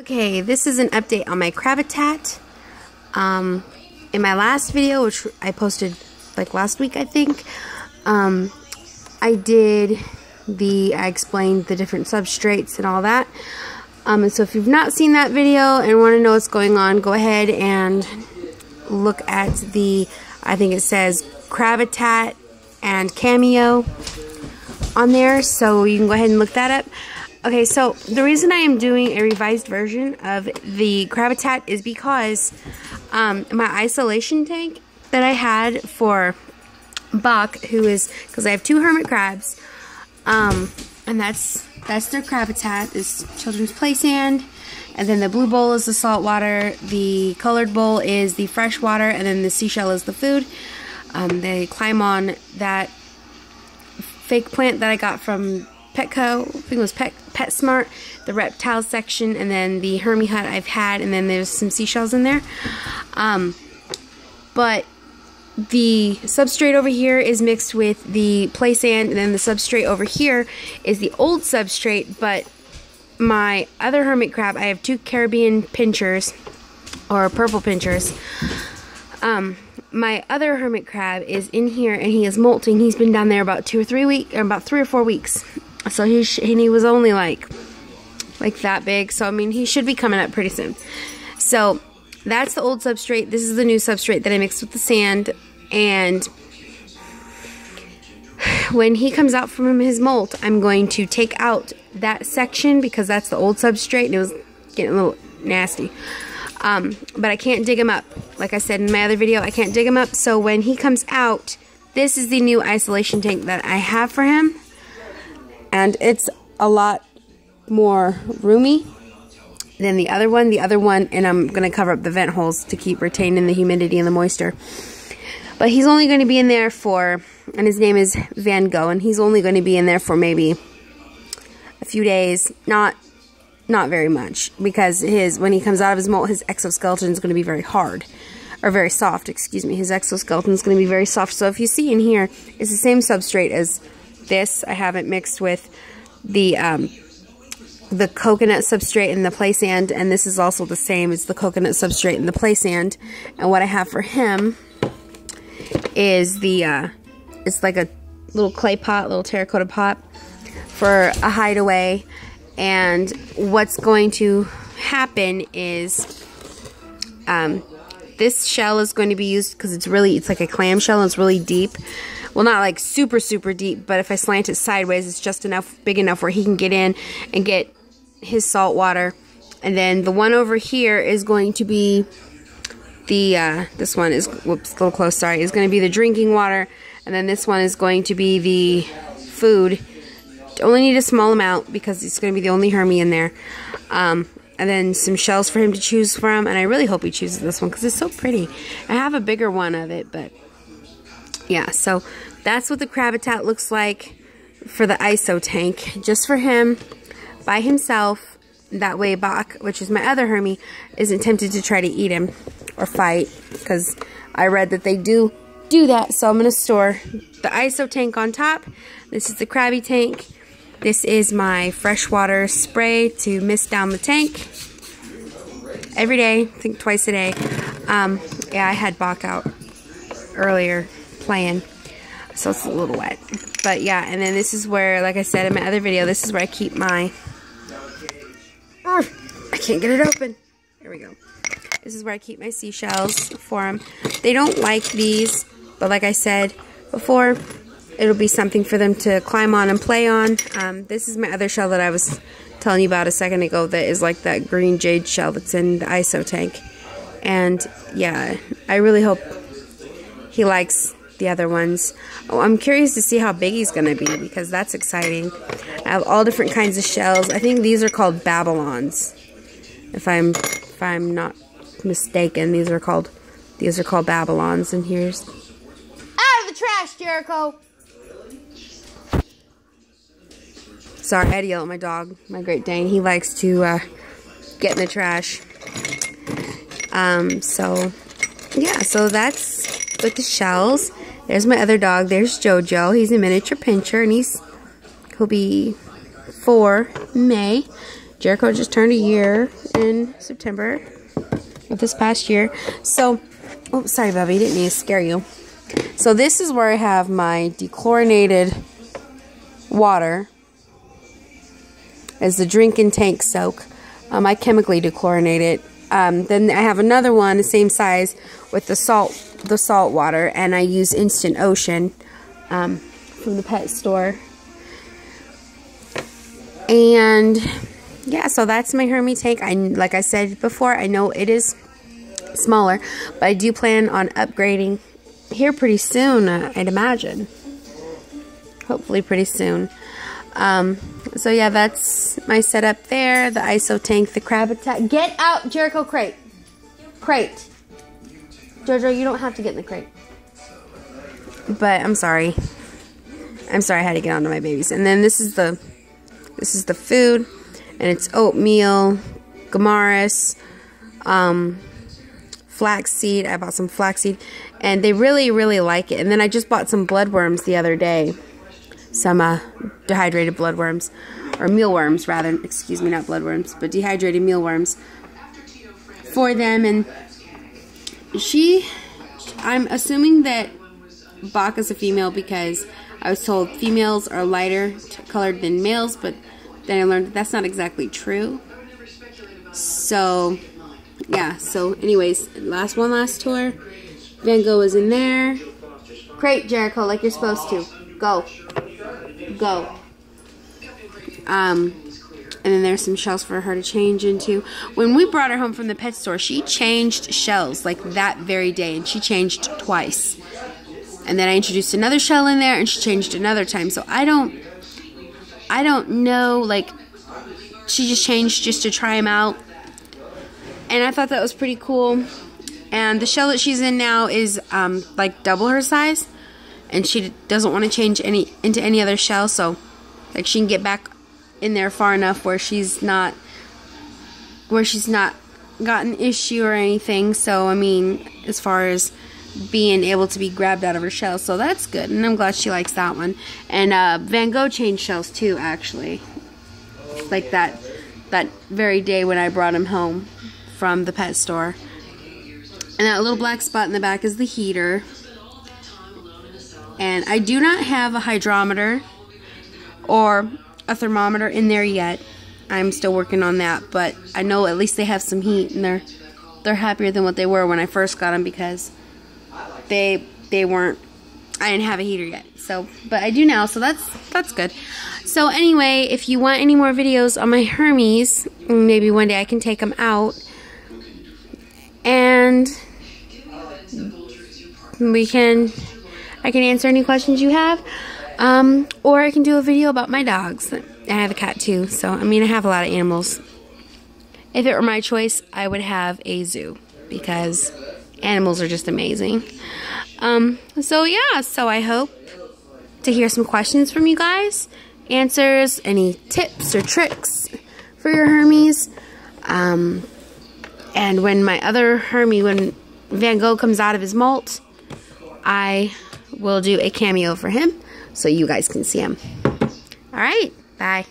Okay, this is an update on my Cravatat. In my last video, which I posted like last week, I think, I explained the different substrates and all that. And so if you've not seen that video and want to know what's going on, go ahead and look at I think it says Cravatat and Cameo on there, so you can go ahead and look that up. Okay, so the reason I am doing a revised version of the Cravatat is because my isolation tank that I had for Buck, because I have 2 hermit crabs, and that's their Cravatat, is children's play sand, and then the blue bowl is the salt water, the colored bowl is the fresh water, and then the seashell is the food. They climb on that fake plant that I got from Petco, I think it was PetSmart, the reptile section, and then the Hermit hut I've had, and then there's some seashells in there. But the substrate over here is mixed with the play sand, and then the substrate over here is the old substrate. But my other hermit crab, I have 2 Caribbean pinchers, or purple pinchers. My other hermit crab is in here, and he is molting. He's been down there about 2 or 3 weeks, or about 3 or 4 weeks. So he was only like that big. So I mean, he should be coming up pretty soon. So that's the old substrate. This is the new substrate that I mixed with the sand. And when he comes out from his molt, I'm going to take out that section because that's the old substrate, and it was getting a little nasty. But I can't dig him up. Like I said in my other video, I can't dig him up. So when he comes out, this is the new isolation tank that I have for him. And it's a lot more roomy than the other one. And I'm going to cover up the vent holes to keep retaining the humidity and the moisture. But he's only going to be in there for, and his name is Van Gogh, and he's only going to be in there for maybe a few days. Not very much, because when he comes out of his molt, his exoskeleton is going to be very hard, or very soft, excuse me. His exoskeleton is going to be very soft. So if you see in here, it's the same substrate as this. I haven't mixed with the coconut substrate and the play sand, and this is also the same as the coconut substrate and the play sand. And what I have for him is it's like a little clay pot, little terracotta pot for a hideaway. And what's going to happen is this shell is going to be used because it's like a clam shell, and it's really deep. Well, not like super deep, but if I slant it sideways, it's just big enough where he can get in and get his salt water. And then the one over here is going to be this one is, whoops, a little close, sorry, is going to be the drinking water. And then this one is going to be the food. Only need a small amount because it's going to be the only Hermit in there. And then some shells for him to choose from. And I really hope he chooses this one because it's so pretty. I have a bigger one of it, but yeah. So that's what the Cravatat looks like for the ISO tank. Just for him, by himself. That way Bach, which is my other Hermit, isn't tempted to try to eat him or fight. Because I read that they do that. So I'm going to store the ISO tank on top. This is the Krabby tank. This is my freshwater spray to mist down the tank every day, I think twice a day. Yeah, I had Bach out earlier playing, so it's a little wet. But yeah, and then this is where, like I said in my other video, this is where I keep my... I can't get it open. There we go. This is where I keep my seashells for them. They don't like these, but like I said before, it'll be something for them to climb on and play on. This is my other shell that I was telling you about a second ago that is like that green jade shell that's in the ISO tank. And yeah, I really hope he likes the other ones. Oh, I'm curious to see how big he's going to be because that's exciting. I have all different kinds of shells. I think these are called Babylons. If I'm not mistaken, these are called Babylons. And here's... Out of the trash, Jericho! Sorry, I had to yell at my dog, my Great Dane. He likes to get in the trash. So, yeah, so that's with the shells. There's my other dog. There's Jojo. He's a miniature pincher, and he'll be 4 in May. Jericho just turned a year in September of this past year. So, oh, sorry, Bubby, didn't mean to scare you. So this is where I have my dechlorinated water as the drinking tank soak. I chemically dechlorinate it. Then I have another one, the same size, with the salt water, and I use Instant Ocean from the pet store. And yeah, so that's my Hermit tank. Like I said before, I know it is smaller, but I do plan on upgrading here pretty soon, I'd imagine. Hopefully pretty soon. So yeah, that's my setup there. The ISO tank, the crab attack. Get out, Jericho, crate. Crate. Jojo, you don't have to get in the crate. But I'm sorry. I had to get onto my babies. And then this is the food, and it's oatmeal, gamaris, flaxseed. I bought some flaxseed, and they really, really like it. And then I just bought some bloodworms the other day. Some dehydrated bloodworms, or mealworms rather, excuse me, not bloodworms, but dehydrated mealworms for them. And I'm assuming that Baka's a female because I was told females are lighter colored than males, but then I learned that that's not exactly true. So yeah, so anyways, last tour. Van Gogh is in there. Crate, Jericho, like you're supposed to. Go. And then there's some shells for her to change into. When we brought her home from the pet store, she changed shells like that very day, and she changed twice. And then I introduced another shell in there, and she changed another time. So I don't know, like, she just changed just to try them out. And I thought that was pretty cool. And the shell that she's in now is like double her size, and she doesn't want to change into any other shell, so like she can get back in there far enough where she's not got an issue or anything. So I mean, as far as being able to be grabbed out of her shell, so that's good, and I'm glad she likes that one. And Van Gogh changed shells too, actually, like that very day when I brought him home from the pet store. And that little black spot in the back is the heater. And I do not have a hydrometer or a thermometer in there yet. I'm still working on that, but I know at least they have some heat, and they're happier than what they were when I first got them, because they weren't. I didn't have a heater yet. So, but I do now, so that's good. So anyway, if you want any more videos on my Hermes, maybe one day I can take them out, and I can answer any questions you have, or I can do a video about my dogs. I have a cat too, so I mean, I have a lot of animals. If it were my choice, I would have a zoo, because animals are just amazing. So yeah, so I hope to hear some questions from you guys, answers, any tips or tricks for your Hermes. And when my other Hermie, when Van Gogh comes out of his molt, I will do a cameo for him so you guys can see him. Alright, bye.